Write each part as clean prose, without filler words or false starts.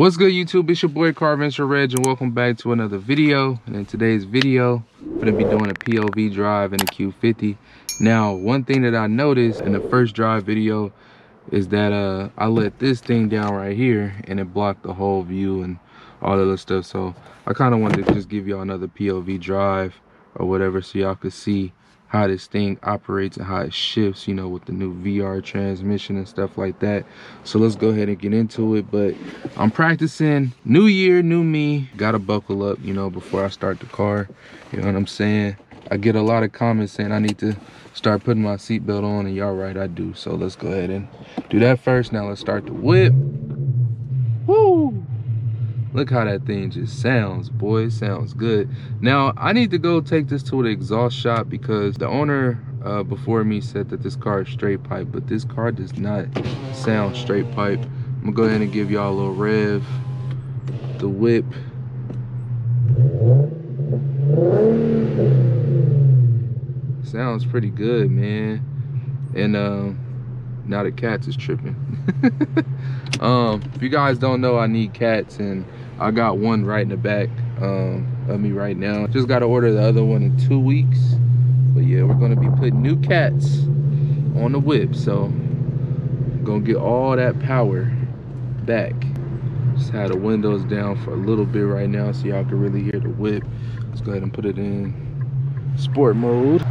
What's good, YouTube? It's your boy Carventure Reg, and welcome back to another video. And in today's video, I'm gonna be doing a POV drive in the Q50. Now, one thing that I noticed in the first drive video is that I let this thing down right here and it blocked the whole view and all that other stuff. So I kind of wanted to just give y'all another POV drive or whatever, so y'all could see how this thing operates and how it shifts, you know, with the new VR transmission and stuff like that. So let's go ahead and get into it. But I'm practicing. New year, new me. Gotta buckle up, you know, before I start the car. You know what I'm saying? I get a lot of comments saying I need to start putting my seatbelt on, and y'all right, I do. So let's go ahead and do that first. Now let's start the whip. Woo! Look how that thing just sounds, boy. It sounds good. Now, I need to go take this to the exhaust shop because the owner before me said that this car is straight pipe, but this car does not sound straight pipe. I'm gonna go ahead and give y'all a little rev. The whip. Sounds pretty good, man. And now the cats is tripping. If you guys don't know, I need cats, and I got one right in the back of me right now. Just got to order the other one in 2 weeks. But yeah, we're gonna be putting new cats on the whip, so I'm gonna get all that power back. Just had the windows down for a little bit right now so y'all can really hear the whip. Let's go ahead and put it in sport mode.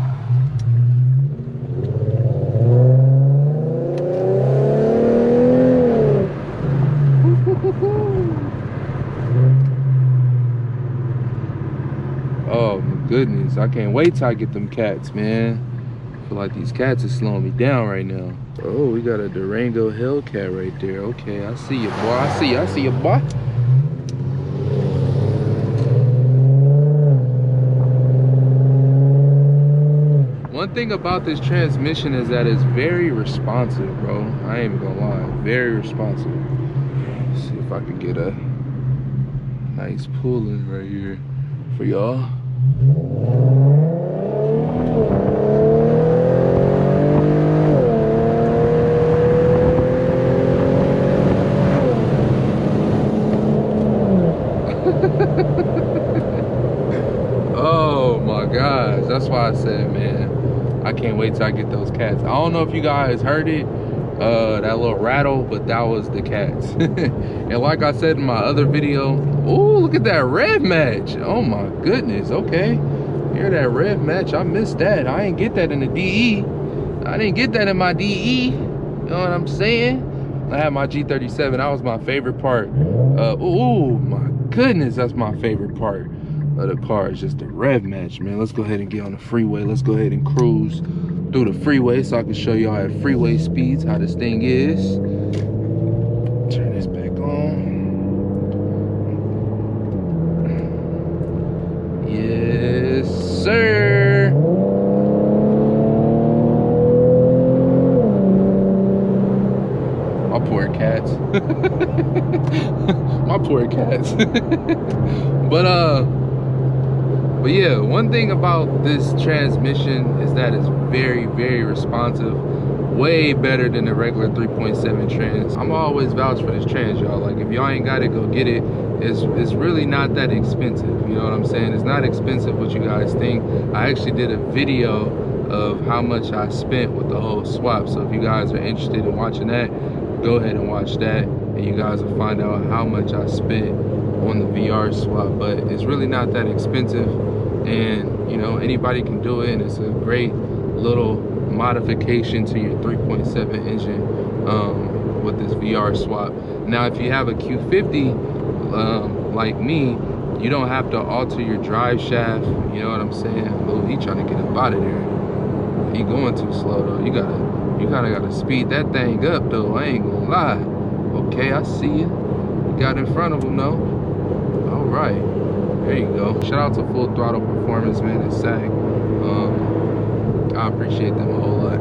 Oh my goodness, I can't wait till I get them cats, man. I feel like these cats are slowing me down right now. Oh, we got a Durango Hellcat right there. Okay, I see you, boy. I see you, boy. One thing about this transmission is that it's very responsive, bro. I ain't even gonna lie, very responsive. Let's see if I can get a nice pull-in right here for y'all. Oh my gosh, that's why I said, man, I can't wait till I get those cats. I don't know if you guys heard it, that little rattle, but that was the cats. And like I said in my other video, oh, look at that rev match. Oh my goodness. Okay, hear that rev match? I missed that. I didn't get that in the DE. I didn't get that in my DE. You know what I'm saying? I had my G37. That was my favorite part. Oh my goodness, that's my favorite part of the car. Is just the rev match, man. Let's go ahead and get on the freeway. Let's go ahead and cruise through the freeway so I can show y'all at freeway speeds how this thing is. Turn this back on. Yes, sir. My poor cats. My poor cats. But yeah, one thing about this transmission is that it's very, very responsive. Way better than the regular 3.7 trans. I'm always vouch for this trans, y'all. Like, if y'all ain't got it, go get it. It's really not that expensive. You know what I'm saying? It's not expensive what you guys think. I actually did a video of how much I spent with the whole swap. So if you guys are interested in watching that, go ahead and watch that, and you guys will find out how much I spent on the VR swap. But it's really not that expensive, and you know, anybody can do it, and it's a great little modification to your 3.7 engine with this VR swap. Now, if you have a Q50 like me, you don't have to alter your drive shaft. You know what I'm saying? Oh, he trying to get up out of there. He going too slow though. You kind of gotta speed that thing up though. I ain't gonna lie. Okay, I see you. You got in front of him though. All right, there you go. Shout out to Full Throttle Performance, man, and SAG. I appreciate them a whole lot.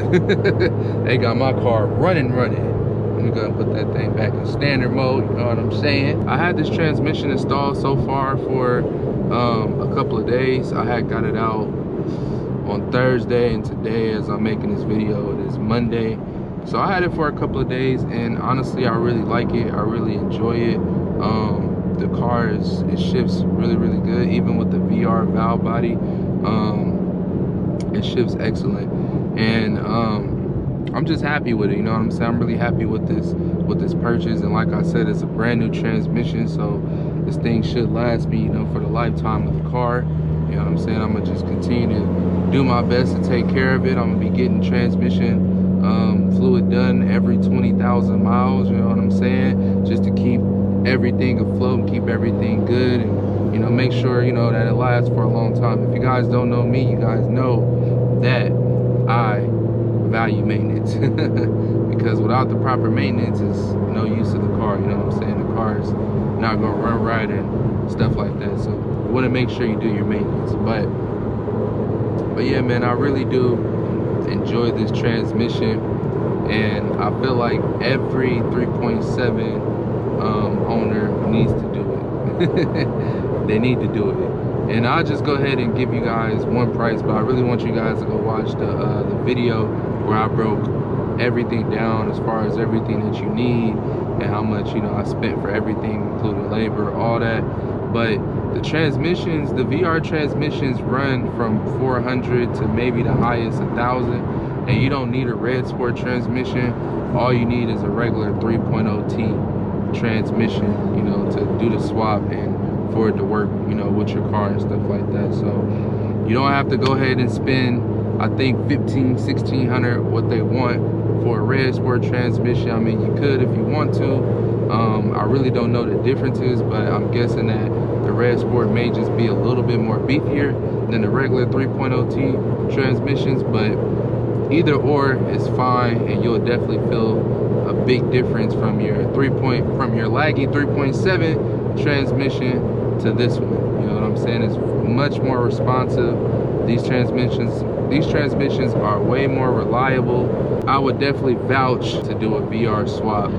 They got my car running. I'm gonna put that thing back in standard mode. You know what I'm saying? I had this transmission installed so far for a couple of days. I had got it out on Thursday, and today, as I'm making this video, it is Monday. So I had it for a couple of days, and honestly, I really like it. I really enjoy it. The car it shifts really good, even with the VR valve body. It shifts excellent, and I'm just happy with it. You know what I'm saying? I'm really happy with this purchase, and like I said, it's a brand new transmission, so this thing should last me, you know, for the lifetime of the car. You know what I'm saying? I'm gonna just continue to do my best to take care of it. I'm gonna be getting transmission fluid done every 20,000 miles. You know what I'm saying? Just to keep everything afloat and keep everything good, and you know, make sure, you know, that it lasts for a long time. If you guys don't know me, you guys know that I value maintenance because without the proper maintenance, it's no use to the car. You know what I'm saying? The car is not gonna run right and stuff like that. So you want to make sure you do your maintenance. But yeah, man, I really do enjoy this transmission, and I feel like every 3.7 owner needs to do it. They need to do it. And I'll just go ahead and give you guys one price, but I really want you guys to go watch the video where I broke everything down as far as everything that you need and how much, you know, I spent for everything, including labor, all that. But the transmissions, the VR transmissions run from 400 to maybe the highest 1,000, and you don't need a red sport transmission. All you need is a regular 3.0T transmission, you know, to do the swap and for it to work, you know, with your car and stuff like that. So you don't have to go ahead and spend, I think, $1,500-$1,600 what they want for a red sport transmission. I mean, you could if you want to. I really don't know the differences, but I'm guessing that the red sport may just be a little bit more beefier than the regular 3.0T transmissions, but either or is fine, and you'll definitely feel a big difference from your laggy 3.7 transmission to this one. You know what I'm saying? It's much more responsive. These transmissions are way more reliable. I would definitely vouch to do a VR swap.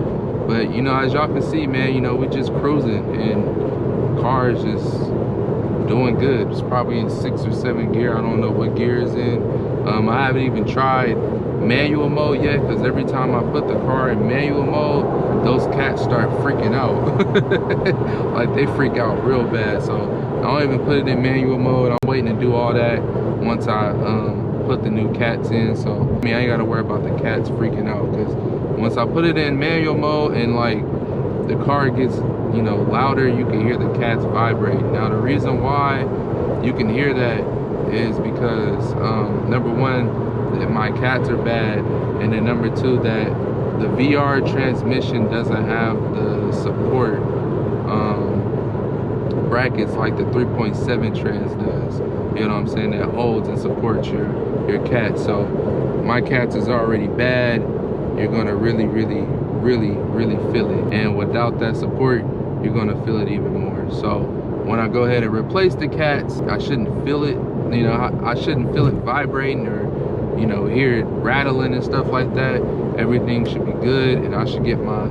But you know, as y'all can see, man, you know, we're just cruising and car is just doing good. It's probably in 6 or 7 gear. I don't know what gear is in. I haven't even tried manual mode yet, because every time I put the car in manual mode, those cats start freaking out. Like, they freak out real bad. So I don't even put it in manual mode. I'm waiting to do all that once I put the new cats in. So I mean, I ain't gotta worry about the cats freaking out, because once I put it in manual mode and like the car gets, you know, louder, you can hear the cats vibrate. Now the reason why you can hear that is because number one, that my cats are bad, and then number two, that the VR transmission doesn't have the support brackets like the 3.7 trans does. You know what I'm saying? That holds and supports your cat. So my cats is already bad. You're gonna really feel it, and without that support, you're gonna feel it even more. So when I go ahead and replace the cats, I shouldn't feel it. You know, I shouldn't feel it vibrating or, you know, hear it rattling and stuff like that. Everything should be good, and I should get my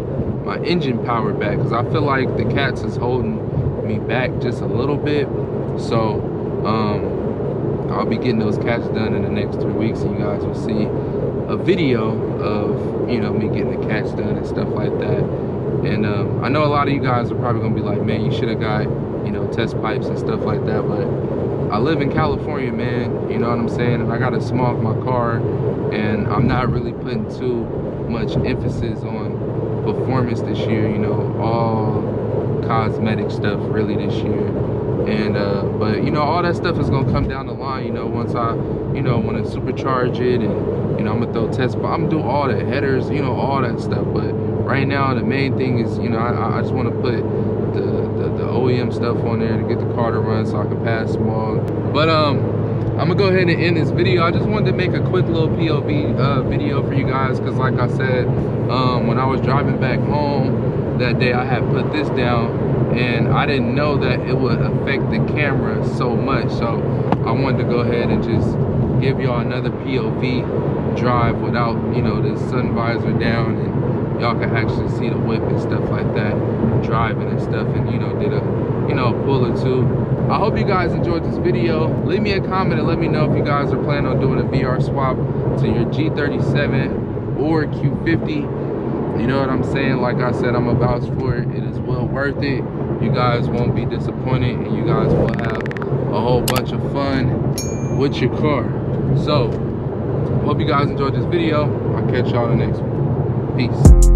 engine power back, because I feel like the cats is holding me back just a little bit. So I'll be getting those cats done in the next 3 weeks, and you guys will see a video of, you know, me getting the cats done and stuff like that. And I know a lot of you guys are probably gonna be like, man, you should have got, you know, test pipes and stuff like that, but I live in California, man, you know what I'm saying, and I gotta smog my car, and I'm not really putting too much emphasis on performance this year, you know, all cosmetic stuff really this year. And but you know, all that stuff is gonna come down the line, you know, once I, you know, want to supercharge it, and you know, I'm gonna throw test, but I'm gonna do all the headers, you know, all that stuff. But right now the main thing is, you know, I just want to put the OEM stuff on there to get the car to run so I can pass smog. But I'm gonna go ahead and end this video. I just wanted to make a quick little POV video for you guys, because like I said, when I was driving back home that day, I had put this down, and I didn't know that it would affect the camera so much. So I wanted to go ahead and just give y'all another POV drive without, you know, the sun visor down, and y'all can actually see the whip and stuff like that, driving and stuff, and you know, did a, you know, pull or two. I hope you guys enjoyed this video. Leave me a comment and let me know if you guys are planning on doing a VR swap to your G37 or Q50. You know what I'm saying? Like I said, I'm a vouch for it. It is well worth it. You guys won't be disappointed, and you guys will have a whole bunch of fun with your car. So, hope you guys enjoyed this video. I'll catch y'all in the next one. Peace.